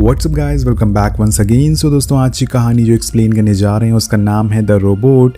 WhatsApp guys, welcome back once again. So दोस्तों, आज की कहानी जो एक्सप्लेन करने जा रहे हैं उसका नाम है द रोबोट।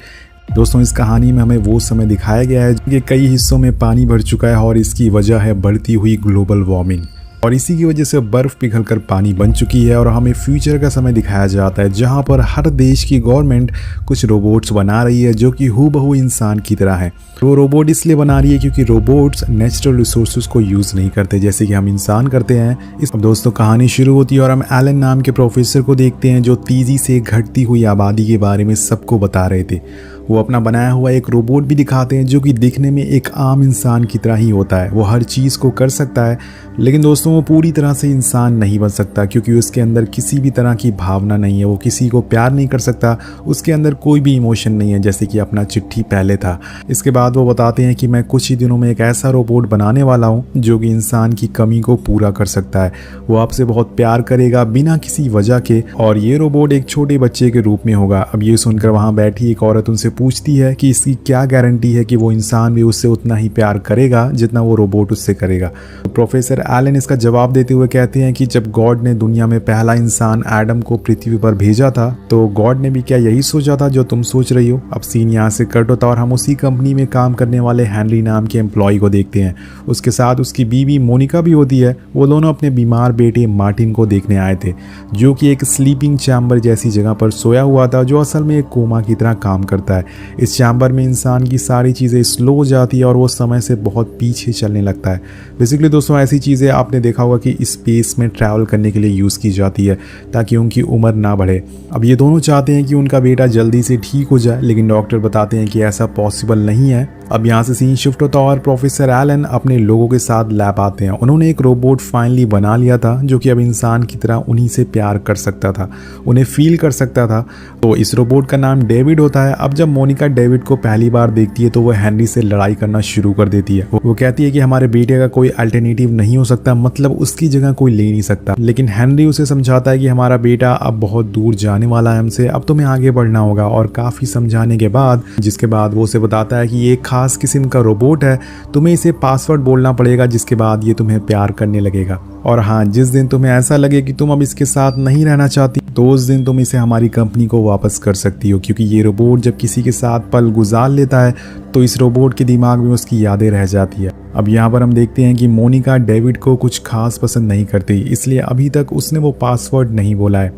दोस्तों, इस कहानी में हमें वो समय दिखाया गया है कि कई हिस्सों में पानी भर चुका है और इसकी वजह है बढ़ती हुई ग्लोबल वार्मिंग, और इसी की वजह से बर्फ़ पिघलकर पानी बन चुकी है। और हमें फ्यूचर का समय दिखाया जाता है जहां पर हर देश की गवर्नमेंट कुछ रोबोट्स बना रही है जो कि हूबहू इंसान की तरह है। वो रोबोट इसलिए बना रही है क्योंकि रोबोट्स नेचुरल रिसोर्सेज को यूज़ नहीं करते जैसे कि हम इंसान करते हैं। अब दोस्तों, कहानी शुरू होती है और हम एलन नाम के प्रोफेसर को देखते हैं जो तेज़ी से घटती हुई आबादी के बारे में सबको बता रहे थे। वो अपना बनाया हुआ एक रोबोट भी दिखाते हैं जो कि दिखने में एक आम इंसान की तरह ही होता है। वो हर चीज़ को कर सकता है, लेकिन दोस्तों वो पूरी तरह से इंसान नहीं बन सकता क्योंकि उसके अंदर किसी भी तरह की भावना नहीं है। वो किसी को प्यार नहीं कर सकता, उसके अंदर कोई भी इमोशन नहीं है जैसे कि अपना चिट्ठी पहले था। इसके बाद वो बताते हैं कि मैं कुछ ही दिनों में एक ऐसा रोबोट बनाने वाला हूँ जो कि इंसान की कमी को पूरा कर सकता है। वो आपसे बहुत प्यार करेगा बिना किसी वजह के, और ये रोबोट एक छोटे बच्चे के रूप में होगा। अब ये सुनकर वहाँ बैठी एक औरत उनसे पूछती है कि इसकी क्या गारंटी है कि वो इंसान भी उससे उतना ही प्यार करेगा जितना वो रोबोट उससे करेगा। प्रोफेसर एलन इसका जवाब देते हुए कहते हैं कि जब गॉड ने दुनिया में पहला इंसान एडम को पृथ्वी पर भेजा था तो गॉड ने भी क्या यही सोचा था जो तुम सोच रही हो। अब सीन यहाँ से कट होता और हम उसी कंपनी में काम करने वाले हेनरी नाम के एम्प्लॉय को देखते हैं। उसके साथ उसकी बीवी मोनिका भी होती है। वो दोनों अपने बीमार बेटे मार्टिन को देखने आए थे जो कि एक स्लीपिंग चैम्बर जैसी जगह पर सोया हुआ था जो असल में एक कोमा की तरह काम करता है। इस चैम्बर में इंसान की सारी चीज़ें स्लो हो जाती है और वो समय से बहुत पीछे चलने लगता है। बेसिकली दोस्तों, ऐसी चीज़ें आपने देखा होगा कि स्पेस में ट्रैवल करने के लिए यूज़ की जाती है ताकि उनकी उम्र ना बढ़े। अब ये दोनों चाहते हैं कि उनका बेटा जल्दी से ठीक हो जाए, लेकिन डॉक्टर बताते हैं कि ऐसा पॉसिबल नहीं है। अब यहाँ से सीन शिफ्ट होता है और प्रोफेसर एलन अपने लोगों के साथ लैब आते हैं। उन्होंने एक रोबोट फाइनली बना लिया था जो कि अब इंसान की तरह उन्हीं से प्यार कर सकता था, उन्हें फील कर सकता था। तो इस रोबोट का नाम डेविड होता है। अब जब मोनिका डेविड को पहली बार देखती है तो वह हेनरी से लड़ाई करना शुरू कर देती है। वो कहती है कि हमारे बेटे का कोई अल्टरनेटिव नहीं हो सकता, मतलब उसकी जगह कोई ले नहीं सकता। लेकिन हेनरी उसे समझाता है कि हमारा बेटा अब बहुत दूर जाने वाला है हमसे, अब तुम्हें आगे बढ़ना होगा। और काफ़ी समझाने के बाद जिसके बाद वो उसे बताता है कि ये खास किस्म का रोबोट है, तुम्हें इसे पासवर्ड बोलना पड़ेगा जिसके बाद ये तुम्हें प्यार करने लगेगा। और हाँ, जिस दिन तुम्हें ऐसा लगे कि तुम अब इसके साथ नहीं रहना चाहती तो उस दिन तुम इसे हमारी कंपनी को वापस कर सकती हो, क्योंकि ये रोबोट जब किसी के साथ पल गुजार लेता है तो इस रोबोट के दिमाग में उसकी यादें रह जाती है। अब यहाँ पर हम देखते हैं कि मोनिका डेविड को कुछ खास पसंद नहीं करती, इसलिए अभी तक उसने वो पासवर्ड नहीं बोला है।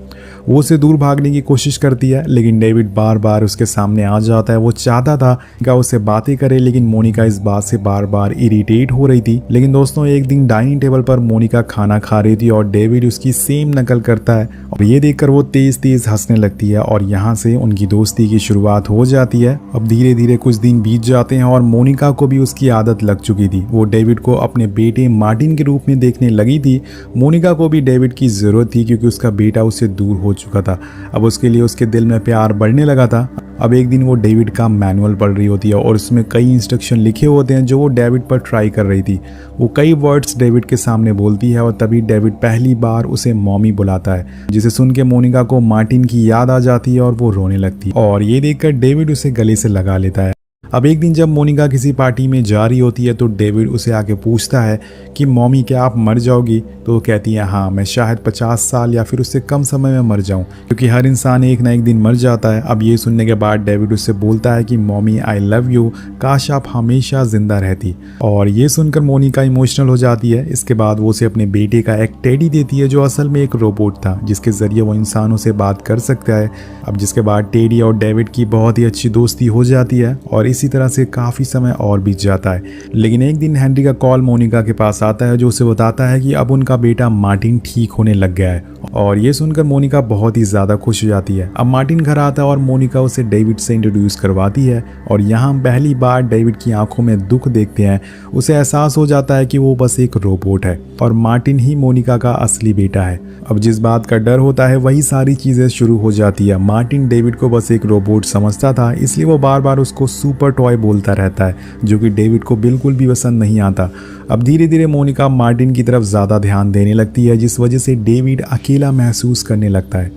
वो उसे दूर भागने की कोशिश करती है लेकिन डेविड बार बार उसके सामने आ जाता है। वो चाहता था कि उससे बातें करे, लेकिन मोनिका इस बात से बार बार इरिटेट हो रही थी। लेकिन दोस्तों, एक दिन डाइनिंग टेबल पर मोनिका खाना खा रही थी और डेविड उसकी सेम नकल करता है और ये देखकर वो तेज तेज हंसने लगती है और यहाँ से उनकी दोस्ती की शुरुआत हो जाती है। अब धीरे धीरे कुछ दिन बीत जाते हैं और मोनिका को भी उसकी आदत लग चुकी थी। वो डेविड को अपने बेटे मार्टिन के रूप में देखने लगी थी। मोनिका को भी डेविड की ज़रूरत थी क्योंकि उसका बेटा उससे दूर हो चुका था। अब उसके लिए उसके दिल में प्यार बढ़ने लगा था। अब एक दिन वो डेविड का मैनुअल पढ़ रही होती है और उसमें कई इंस्ट्रक्शन लिखे होते हैं जो वो डेविड पर ट्राई कर रही थी। वो कई वर्ड्स डेविड के सामने बोलती है और तभी डेविड पहली बार उसे मॉमी बुलाता है, जिसे सुन के मोनिका को मार्टिन की याद आ जाती है और वो रोने लगती है और ये देखकर डेविड उसे गले से लगा लेता है। अब एक दिन जब मोनिका किसी पार्टी में जा रही होती है तो डेविड उसे आके पूछता है कि मॉमी क्या आप मर जाओगी? तो वो कहती है हाँ, मैं शायद 50 साल या फिर उससे कम समय में मर जाऊं, क्योंकि हर इंसान एक ना एक दिन मर जाता है। अब ये सुनने के बाद डेविड उससे बोलता है कि मॉमी आई लव यू, काश आप हमेशा जिंदा रहती। और ये सुनकर मोनिका इमोशनल हो जाती है। इसके बाद वो उसे अपने बेटे का एक टेडी देती है जो असल में एक रोबोट था जिसके जरिए वो इंसानों से बात कर सकता है। अब जिसके बाद टेडी और डेविड की बहुत ही अच्छी दोस्ती हो जाती है और इसी तरह से काफ़ी समय और बीत जाता है। लेकिन एक दिन हेनरी का कॉल मोनिका के पास आता है जो उसे बताता है कि अब उनका बेटा मार्टिन ठीक होने लग गया है। और ये सुनकर मोनिका बहुत ही ज़्यादा खुश हो जाती है। अब मार्टिन घर आता है और मोनिका उसे डेविड से इंट्रोड्यूस करवाती है और यहाँ हम पहली बार डेविड की आंखों में दुख देखते हैं। उसे एहसास हो जाता है कि वो बस एक रोबोट है और मार्टिन ही मोनिका का असली बेटा है। अब जिस बात का डर होता है वही सारी चीज़ें शुरू हो जाती है। मार्टिन डेविड को बस एक रोबोट समझता था, इसलिए वो बार बार उसको सुपर टॉय बोलता रहता है जो कि डेविड को बिल्कुल भी पसंद नहीं आता। अब धीरे धीरे मोनिका मार्टिन की तरफ ज़्यादा ध्यान देने लगती है जिस वजह से डेविड अकेला महसूस करने लगता है।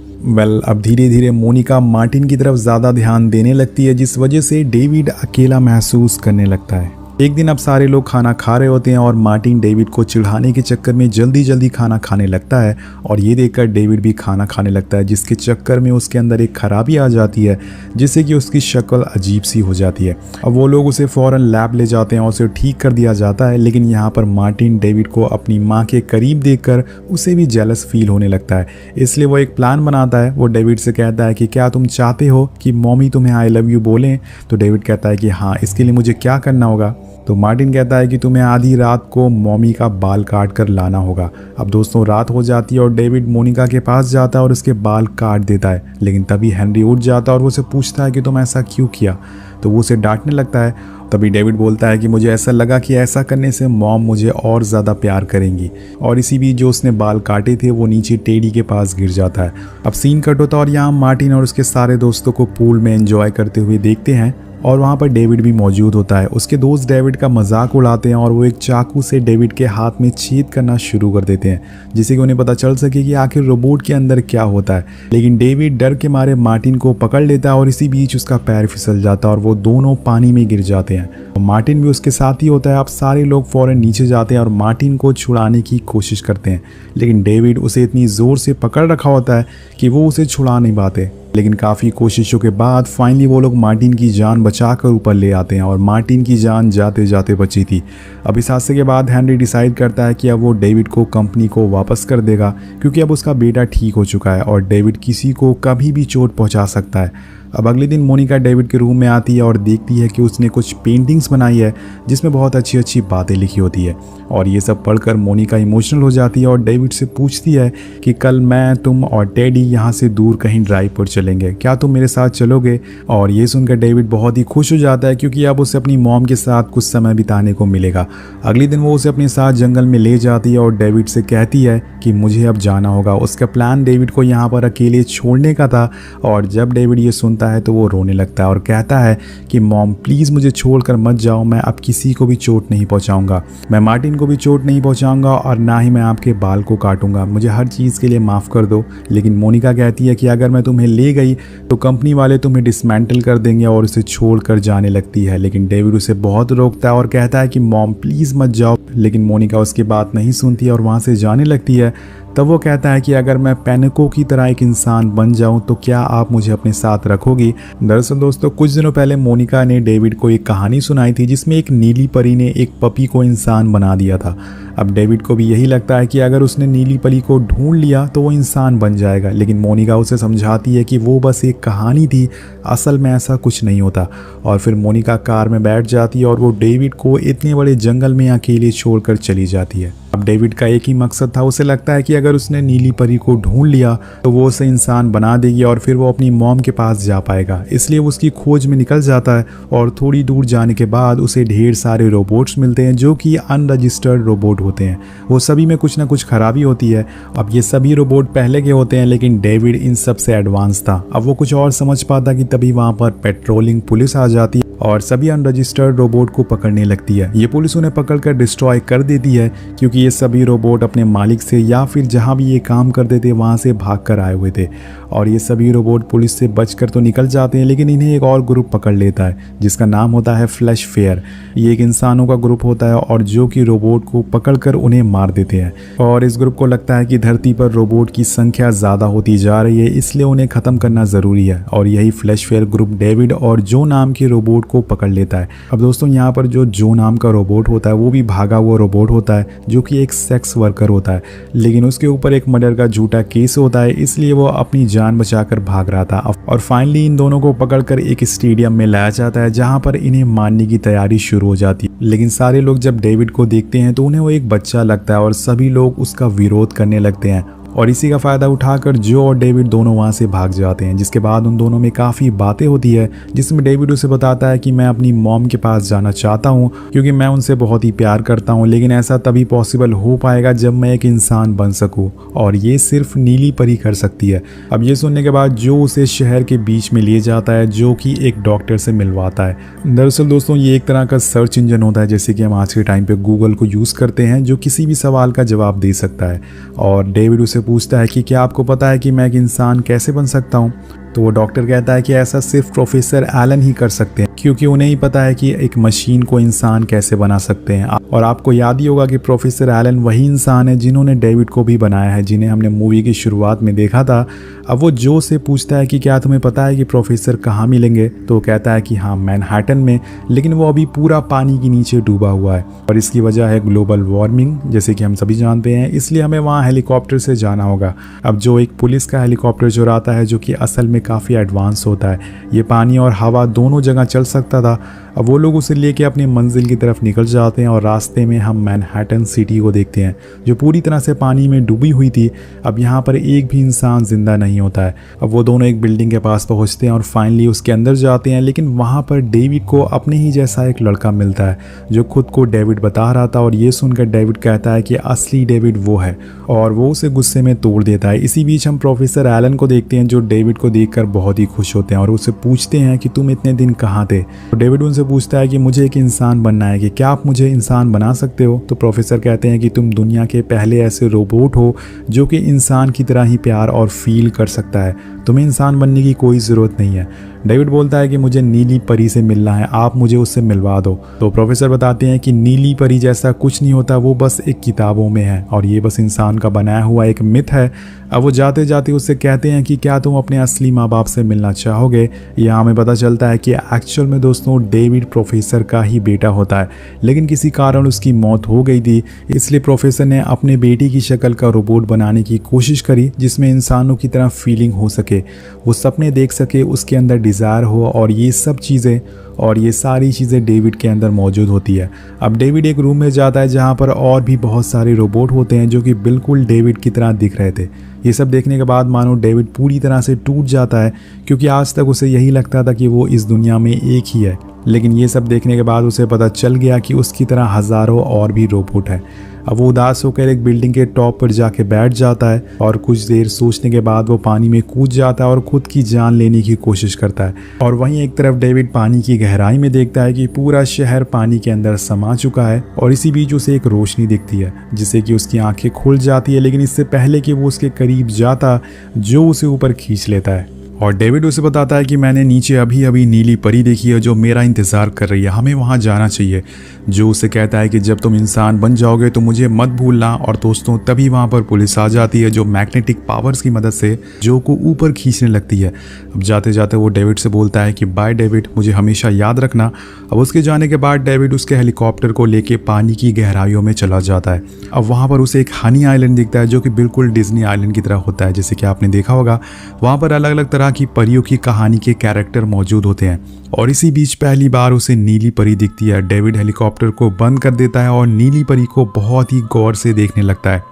अब धीरे धीरे मोनिका मार्टिन की तरफ ज़्यादा ध्यान देने लगती है जिस वजह से डेविड अकेला महसूस करने लगता है। एक दिन अब सारे लोग खाना खा रहे होते हैं और मार्टिन डेविड को चिढ़ाने के चक्कर में जल्दी जल्दी खाना खाने लगता है और ये देखकर डेविड भी खाना खाने लगता है, जिसके चक्कर में उसके अंदर एक खराबी आ जाती है जिससे कि उसकी शक्ल अजीब सी हो जाती है। अब वो लोग उसे फ़ौरन लैब ले जाते हैं और उसे ठीक कर दिया जाता है, लेकिन यहाँ पर मार्टिन डेविड को अपनी माँ के करीब देखकर उसे भी जेलस फील होने लगता है। इसलिए वो एक प्लान बनाता है। वो डेविड से कहता है कि क्या तुम चाहते हो कि मम्मी तुम्हें आई लव यू बोलें? तो डेविड कहता है कि हाँ, इसके लिए मुझे क्या करना होगा? तो मार्टिन कहता है कि तुम्हें आधी रात को मॉमी का बाल काट कर लाना होगा। अब दोस्तों रात हो जाती है और डेविड मोनिका के पास जाता है और उसके बाल काट देता है, लेकिन तभी हेनरी उठ जाता है और वो उसे पूछता है कि तुम ऐसा क्यों किया। तो वो उसे डांटने लगता है। तभी डेविड बोलता है कि मुझे ऐसा लगा कि ऐसा करने से मॉम मुझे और ज़्यादा प्यार करेंगी। और इसी बीच जो उसने बाल काटे थे वो नीचे टेडी के पास गिर जाता है। अब सीन कट होता है और यहाँ मार्टिन और उसके सारे दोस्तों को पूल में एंजॉय करते हुए देखते हैं और वहाँ पर डेविड भी मौजूद होता है। उसके दोस्त डेविड का मजाक उड़ाते हैं और वो एक चाकू से डेविड के हाथ में छेद करना शुरू कर देते हैं, जिससे कि उन्हें पता चल सके कि आखिर रोबोट के अंदर क्या होता है। लेकिन डेविड डर के मारे मार्टिन को पकड़ लेता है और इसी बीच उसका पैर फिसल जाता है और वो दोनों पानी में गिर जाते हैं। और मार्टिन भी उसके साथ ही होता है। अब सारे लोग फौरन नीचे जाते हैं और मार्टिन को छुड़ाने की कोशिश करते हैं, लेकिन डेविड उसे इतनी ज़ोर से पकड़ रखा होता है कि वो उसे छुड़ा नहीं पाते। लेकिन काफ़ी कोशिशों के बाद फाइनली वो लोग मार्टिन की जान बचाकर ऊपर ले आते हैं और मार्टिन की जान जाते जाते बची थी। अब इस हादसे के बाद हेनरी डिसाइड करता है कि अब वो डेविड को कंपनी को वापस कर देगा, क्योंकि अब उसका बेटा ठीक हो चुका है और डेविड किसी को कभी भी चोट पहुंचा सकता है। अब अगले दिन मोनिका डेविड के रूम में आती है और देखती है कि उसने कुछ पेंटिंग्स बनाई है जिसमें बहुत अच्छी अच्छी बातें लिखी होती है। और ये सब पढ़कर मोनिका इमोशनल हो जाती है और डेविड से पूछती है कि कल मैं, तुम और टेडी यहाँ से दूर कहीं ड्राइव पर चलेंगे, क्या तुम मेरे साथ चलोगे? और ये सुनकर डेविड बहुत ही खुश हो जाता है, क्योंकि अब उसे अपनी मॉम के साथ कुछ समय बिताने को मिलेगा। अगले दिन वो उसे अपने साथ जंगल में ले जाती है और डेविड से कहती है कि मुझे अब जाना होगा। उसका प्लान डेविड को यहाँ पर अकेले छोड़ने का था और जब डेविड ये सुनता है तो वो रोने लगता है और कहता है कि मॉम प्लीज़ मुझे छोड़कर मत जाओ, मैं अब किसी को भी चोट नहीं पहुंचाऊंगा, मैं मार्टिन को भी चोट नहीं पहुंचाऊंगा और ना ही मैं आपके बाल को काटूंगा, मुझे हर चीज़ के लिए माफ़ कर दो। लेकिन मोनिका कहती है कि अगर मैं तुम्हें ले गई तो कंपनी वाले तुम्हें डिसमेंटल कर देंगे और उसे छोड़कर जाने लगती है। लेकिन डेविड उसे बहुत रोकता है और कहता है कि मॉम प्लीज़ मत जाओ, लेकिन मोनिका उसकी बात नहीं सुनती और वहाँ से जाने लगती है। तब वो कहता है कि अगर मैं पैनिको की तरह एक इंसान बन जाऊं तो क्या आप मुझे अपने साथ रखोगी? दरअसल दोस्तों कुछ दिनों पहले मोनिका ने डेविड को एक कहानी सुनाई थी जिसमें एक नीली परी ने एक पपी को इंसान बना दिया था। अब डेविड को भी यही लगता है कि अगर उसने नीली परी को ढूंढ लिया तो वो इंसान बन जाएगा, लेकिन मोनिका उसे समझाती है कि वो बस एक कहानी थी, असल में ऐसा कुछ नहीं होता। और फिर मोनिका कार में बैठ जाती है और वो डेविड को इतने बड़े जंगल में अकेले छोड़कर चली जाती है। अब डेविड का एक ही मकसद था, उसे लगता है कि अगर उसने नीली परी को ढूंढ लिया तो वो उसे इंसान बना देगी और फिर वो अपनी मॉम के पास जा पाएगा। इसलिए वो उसकी खोज में निकल जाता है और थोड़ी दूर जाने के बाद उसे ढेर सारे रोबोट्स मिलते हैं जो कि अनरजिस्टर्ड रोबोट होते हैं। वो सभी में कुछ ना कुछ खराबी होती है। अब ये सभी रोबोट पहले के होते हैं, लेकिन डेविड इन सब से एडवांस था। अब वो कुछ और समझ पाता कि तभी वहाँ पर पेट्रोलिंग पुलिस आ जाती है और सभी अनरजिस्टर्ड रोबोट को पकड़ने लगती है। ये पुलिस उन्हें पकड़कर डिस्ट्रॉय कर देती है, क्योंकि ये सभी रोबोट अपने मालिक से या फिर जहाँ भी ये काम करते थे वहाँ से भाग कर आए हुए थे। और ये सभी रोबोट पुलिस से बचकर तो निकल जाते हैं, लेकिन इन्हें एक और ग्रुप पकड़ लेता है जिसका नाम होता है फ्लैश फेयर। ये एक इंसानों का ग्रुप होता है और जो कि रोबोट को पकड़कर उन्हें मार देते हैं। और इस ग्रुप को लगता है कि धरती पर रोबोट की संख्या ज़्यादा होती जा रही है, इसलिए उन्हें ख़त्म करना ज़रूरी है। और यही फ्लैश फेयर ग्रुप डेविड और जो नाम के रोबोट को पकड़ लेता है। अब दोस्तों यहाँ पर जो नाम का रोबोट होता है वो भी भागा हुआ रोबोट होता है, जो कि एक सेक्स वर्कर होता है, लेकिन उसके ऊपर एक मर्डर का झूठा केस होता है, इसलिए वो अपनी जान बचाकर भाग रहा था। और फाइनली इन दोनों को पकड़कर एक स्टेडियम में लाया जाता है जहाँ पर इन्हें मारने की तैयारी शुरू हो जाती है। लेकिन सारे लोग जब डेविड को देखते हैं तो उन्हें वो एक बच्चा लगता है और सभी लोग उसका विरोध करने लगते हैं। और इसी का फ़ायदा उठाकर जो और डेविड दोनों वहाँ से भाग जाते हैं, जिसके बाद उन दोनों में काफ़ी बातें होती है, जिसमें डेविड उसे बताता है कि मैं अपनी मॉम के पास जाना चाहता हूँ क्योंकि मैं उनसे बहुत ही प्यार करता हूँ, लेकिन ऐसा तभी पॉसिबल हो पाएगा जब मैं एक इंसान बन सकूँ और ये सिर्फ नीली परी कर सकती है। अब ये सुनने के बाद जो उसे शहर के बीच में लिए जाता है, जो कि एक डॉक्टर से मिलवाता है। दरअसल दोस्तों ये एक तरह का सर्च इंजन होता है, जैसे कि हम आज के टाइम पे गूगल को यूज़ करते हैं, जो किसी भी सवाल का जवाब दे सकता है। और डेविड उसे पूछता है कि क्या आपको पता है कि मैं एक इंसान कैसे बन सकता हूँ? तो वो डॉक्टर कहता है कि ऐसा सिर्फ प्रोफेसर एलन ही कर सकते हैं, क्योंकि उन्हें ही पता है कि एक मशीन को इंसान कैसे बना सकते हैं। और आपको याद ही होगा कि प्रोफेसर एलन वही इंसान है जिन्होंने डेविड को भी बनाया है, जिन्हें हमने मूवी की शुरुआत में देखा था। अब वो जो से पूछता है कि क्या तुम्हें पता है कि प्रोफेसर कहाँ मिलेंगे, तो वो कहता है कि हाँ, मैनहट्टन में, लेकिन वो अभी पूरा पानी के नीचे डूबा हुआ है और इसकी वजह है ग्लोबल वार्मिंग, जैसे कि हम सभी जानते हैं, इसलिए हमें वहाँ हेलीकॉप्टर से जाना होगा। अब जो एक पुलिस का हेलीकॉप्टर चुराता है, जो कि असल में काफ़ी एडवांस होता है, ये पानी और हवा दोनों जगह चल सकता था। अब वो लोग उसे लेके अपनी मंजिल की तरफ निकल जाते हैं और रास्ते में हम मैनहट्टन सिटी को देखते हैं जो पूरी तरह से पानी में डूबी हुई थी। अब यहाँ पर एक भी इंसान जिंदा नहीं होता है। अब वो दोनों एक बिल्डिंग के पास पहुँचते हैं और फाइनली उसके अंदर जाते हैं, लेकिन वहाँ पर डेविड को अपने ही जैसा एक लड़का मिलता है जो खुद को डेविड बता रहा था। और ये सुनकर डेविड कहता है कि असली डेविड वो है और वो उसे गुस्से में तोड़ देता है। इसी बीच हम प्रोफेसर एलन को देखते हैं जो डेविड को देखकर बहुत ही खुश होते हैं और उससे पूछते हैं कि तुम इतने दिन कहाँ थे। तो डेविड उनसे पूछता है कि मुझे एक इंसान बनना है, कि क्या आप मुझे इंसान बना सकते हो। तो प्रोफेसर कहते हैं कि तुम दुनिया के पहले ऐसे रोबोट हो जो कि इंसान की तरह ही प्यार और फील कर सकता है, तुम्हें इंसान बनने की कोई ज़रूरत नहीं है। डेविड बोलता है कि मुझे नीली परी से मिलना है, आप मुझे उससे मिलवा दो। तो प्रोफेसर बताते हैं कि नीली परी जैसा कुछ नहीं होता, वो बस एक किताबों में है और ये बस इंसान का बनाया हुआ एक मिथ है। अब वो जाते जाते उससे कहते हैं कि क्या तुम अपने असली माँ बाप से मिलना चाहोगे। यहाँ हमें पता चलता है कि एक्चुअल में दोस्तों डेविड प्रोफेसर का ही बेटा होता है, लेकिन किसी कारण उसकी मौत हो गई थी, इसलिए प्रोफेसर ने अपने बेटी की शक्ल का रोबोट बनाने की कोशिश करी जिसमें इंसानों की तरह फीलिंग हो सके, वो सपने देख सके, उसके अंदर डिज़ायर हो और ये सब चीज़ें, और ये सारी चीज़ें डेविड के अंदर मौजूद होती है। अब डेविड एक रूम में जाता है जहाँ पर और भी बहुत सारे रोबोट होते हैं जो कि बिल्कुल डेविड की तरह दिख रहे थे। ये सब देखने के बाद मानो डेविड पूरी तरह से टूट जाता है, क्योंकि आज तक उसे यही लगता था कि वो इस दुनिया में एक ही है, लेकिन ये सब देखने के बाद उसे पता चल गया कि उसकी तरह हज़ारों और भी रोबोट हैं। अब वो उदास होकर एक बिल्डिंग के टॉप पर जाके बैठ जाता है और कुछ देर सोचने के बाद वो पानी में कूद जाता है और खुद की जान लेने की कोशिश करता है। और वहीं एक तरफ डेविड पानी की गहराई में देखता है कि पूरा शहर पानी के अंदर समा चुका है और इसी बीच उसे एक रोशनी दिखती है जिससे कि उसकी आंखें खुल जाती है, लेकिन इससे पहले कि वो उसके करीब जाता जो उसे ऊपर खींच लेता है। और डेविड उसे बताता है कि मैंने नीचे अभी अभी नीली परी देखी है जो मेरा इंतज़ार कर रही है, हमें वहाँ जाना चाहिए। जो उसे कहता है कि जब तुम इंसान बन जाओगे तो मुझे मत भूलना। और दोस्तों तभी वहाँ पर पुलिस आ जाती है जो मैग्नेटिक पावर्स की मदद से जो को ऊपर खींचने लगती है। अब जाते जाते वो डेविड से बोलता है कि बाय डेविड, मुझे हमेशा याद रखना। अब उसके जाने के बाद डेविड उसके हेलीकॉप्टर को लेके पानी की गहराइयों में चला जाता है। अब वहाँ पर उसे एक हनी आइलैंड दिखता है जो कि बिल्कुल डिज्नी आइलैंड की तरह होता है, जैसे कि आपने देखा होगा। वहाँ पर अलग अलग तरह की परियों की कहानी के कैरेक्टर मौजूद होते हैं। और इसी बीच पहली बार उसे नीली परी दिखती है। डेविड हेलीकॉप्टर को बंद कर देता है और नीली परी को बहुत ही गौर से देखने लगता है।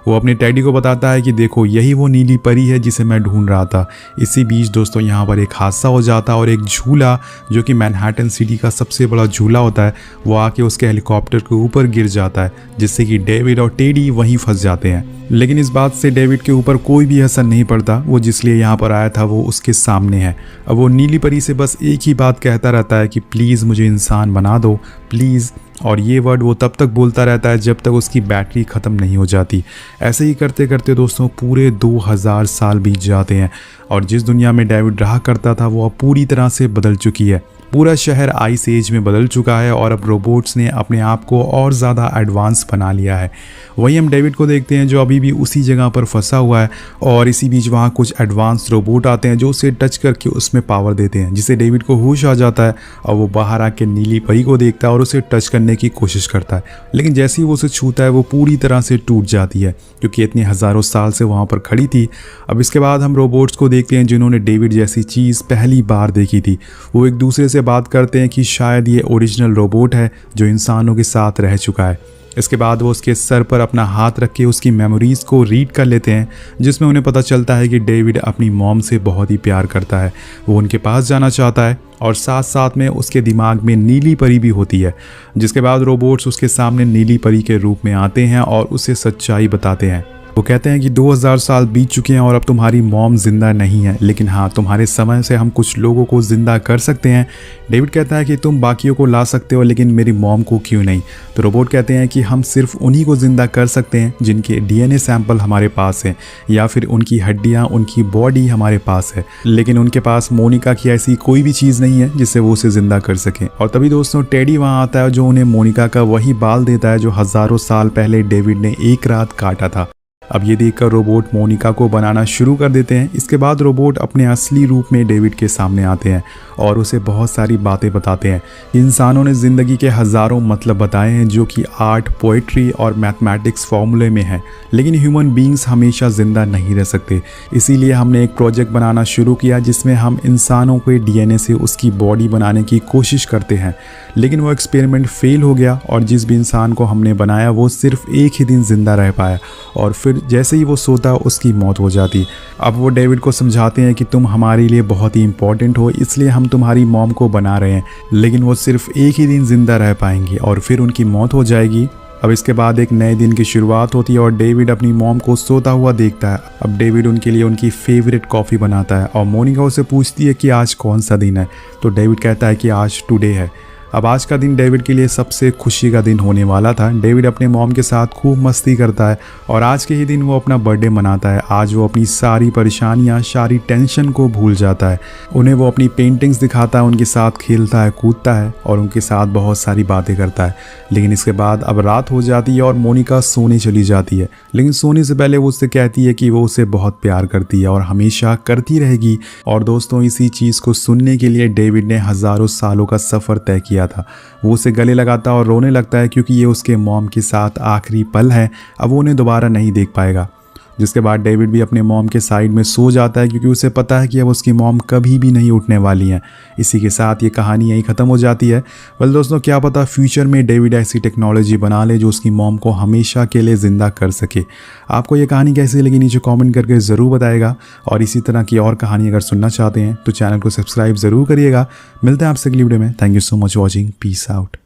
वो अपने टैडी को बताता है कि देखो यही वो नीली परी है जिसे मैं ढूंढ रहा था। इसी बीच दोस्तों यहाँ पर एक हादसा हो जाता है और एक झूला जो कि मैनहट्टन सिटी का सबसे बड़ा झूला होता है वो आके उसके हेलीकॉप्टर के ऊपर गिर जाता है, जिससे कि डेविड और टेडी वहीं फंस जाते हैं। लेकिन इस बात से डेविड के ऊपर कोई भी असर नहीं पड़ता, वो जिसलिए यहाँ पर आया था वो उसके सामने है। अब वो नीली परी से बस एक ही बात कहता रहता है कि प्लीज़ मुझे इंसान बना दो प्लीज़, और ये वर्ड वो तब तक बोलता रहता है जब तक उसकी बैटरी ख़त्म नहीं हो जाती। ऐसे ही करते करते दोस्तों पूरे 2000 साल बीत जाते हैं और जिस दुनिया में डेविड रहा करता था वो अब पूरी तरह से बदल चुकी है। पूरा शहर आइस एज में बदल चुका है और अब रोबोट्स ने अपने आप को और ज़्यादा एडवांस बना लिया है। वहीं हम डेविड को देखते हैं जो अभी भी उसी जगह पर फंसा हुआ है और इसी बीच वहाँ कुछ एडवांस रोबोट आते हैं जो उसे टच करके उसमें पावर देते हैं, जिससे डेविड को होश आ जाता है और वो बाहर आके नीली परी को देखता है और उसे टच करने की कोशिश करता है। लेकिन जैसे ही वो उसे छूता है वो पूरी तरह से टूट जाती है क्योंकि इतने हज़ारों साल से वहाँ पर खड़ी थी। अब इसके बाद हम रोबोट्स को देखते हैं जिन्होंने डेविड जैसी चीज़ पहली बार देखी थी। वो एक दूसरे से बात करते हैं कि शायद ये ओरिजिनल रोबोट है जो इंसानों के साथ रह चुका है। इसके बाद वो उसके सर पर अपना हाथ रख के उसकी मेमोरीज़ को रीड कर लेते हैं, जिसमें उन्हें पता चलता है कि डेविड अपनी मॉम से बहुत ही प्यार करता है। वो उनके पास जाना चाहता है और साथ साथ में उसके दिमाग में नीली परी भी होती है। जिसके बाद रोबोट्स उसके सामने नीली परी के रूप में आते हैं और उसे सच्चाई बताते हैं। वो कहते हैं कि 2000 साल बीत चुके हैं और अब तुम्हारी मॉम जिंदा नहीं है, लेकिन हाँ तुम्हारे समय से हम कुछ लोगों को जिंदा कर सकते हैं। डेविड कहता है कि तुम बाकियों को ला सकते हो लेकिन मेरी मॉम को क्यों नहीं। तो रोबोट कहते हैं कि हम सिर्फ उन्हीं को जिंदा कर सकते हैं जिनके डीएनए सैंपल हमारे पास है या फिर उनकी हड्डियाँ, उनकी बॉडी हमारे पास है, लेकिन उनके पास मोनिका की ऐसी कोई भी चीज़ नहीं है जिससे वो उसे जिंदा कर सके। और तभी दोस्तों टेडी वहाँ आता है जो उन्हें मोनिका का वही बाल देता है जो हज़ारों साल पहले डेविड ने एक रात काटा था। अब ये देखकर रोबोट मोनिका को बनाना शुरू कर देते हैं। इसके बाद रोबोट अपने असली रूप में डेविड के सामने आते हैं और उसे बहुत सारी बातें बताते हैं। इंसानों ने ज़िंदगी के हज़ारों मतलब बताए हैं जो कि आर्ट, पोइट्री और मैथमेटिक्स फॉर्मूले में है, लेकिन ह्यूमन बींग्स हमेशा ज़िंदा नहीं रह सकते। इसीलिए हमने एक प्रोजेक्ट बनाना शुरू किया जिसमें हम इंसानों के डीएनए से उसकी बॉडी बनाने की कोशिश करते हैं, लेकिन वो एक्सपेरिमेंट फेल हो गया और जिस भी इंसान को हमने बनाया वो सिर्फ एक ही दिन ज़िंदा रह पाया और फिर जैसे ही वो सोता उसकी मौत हो जाती। अब वो डेविड को समझाते हैं कि तुम हमारे लिए बहुत ही इंपॉर्टेंट हो, इसलिए हम तुम्हारी मॉम को बना रहे हैं, लेकिन वो सिर्फ एक ही दिन जिंदा रह पाएंगी और फिर उनकी मौत हो जाएगी। अब इसके बाद एक नए दिन की शुरुआत होती है और डेविड अपनी मॉम को सोता हुआ देखता है। अब डेविड उनके लिए उनकी फेवरेट कॉफ़ी बनाता है और मोनिका उसे पूछती है कि आज कौन सा दिन है। तो डेविड कहता है कि आज टुडे है। अब आज का दिन डेविड के लिए सबसे खुशी का दिन होने वाला था। डेविड अपने मॉम के साथ खूब मस्ती करता है और आज के ही दिन वो अपना बर्थडे मनाता है। आज वो अपनी सारी परेशानियां, सारी टेंशन को भूल जाता है। उन्हें वो अपनी पेंटिंग्स दिखाता है, उनके साथ खेलता है, कूदता है और उनके साथ बहुत सारी बातें करता है। लेकिन इसके बाद अब रात हो जाती है और मोनिका सोने चली जाती है, लेकिन सोने से पहले वो उससे कहती है कि वो उसे बहुत प्यार करती है और हमेशा करती रहेगी। और दोस्तों इसी चीज़ को सुनने के लिए डेविड ने हज़ारों सालों का सफ़र तय किया था। वो उसे गले लगाता और रोने लगता है क्योंकि ये उसके मॉम के साथ आखिरी पल है, अब वो उन्हें दोबारा नहीं देख पाएगा। जिसके बाद डेविड भी अपने मॉम के साइड में सो जाता है क्योंकि उसे पता है कि अब उसकी मॉम कभी भी नहीं उठने वाली हैं। इसी के साथ ये कहानी यहीं ख़त्म हो जाती है। वेल दोस्तों, क्या पता फ्यूचर में डेविड ऐसी टेक्नोलॉजी बना ले जो उसकी मॉम को हमेशा के लिए ज़िंदा कर सके। आपको ये कहानी कैसी लगी नीचे कॉमेंट करके ज़रूर बताएगा और इसी तरह की और कहानी अगर सुनना चाहते हैं तो चैनल को सब्सक्राइब ज़रूर करिएगा। मिलते हैं आपसे अगली वीडियो में। Thank you so much watching. Peace out.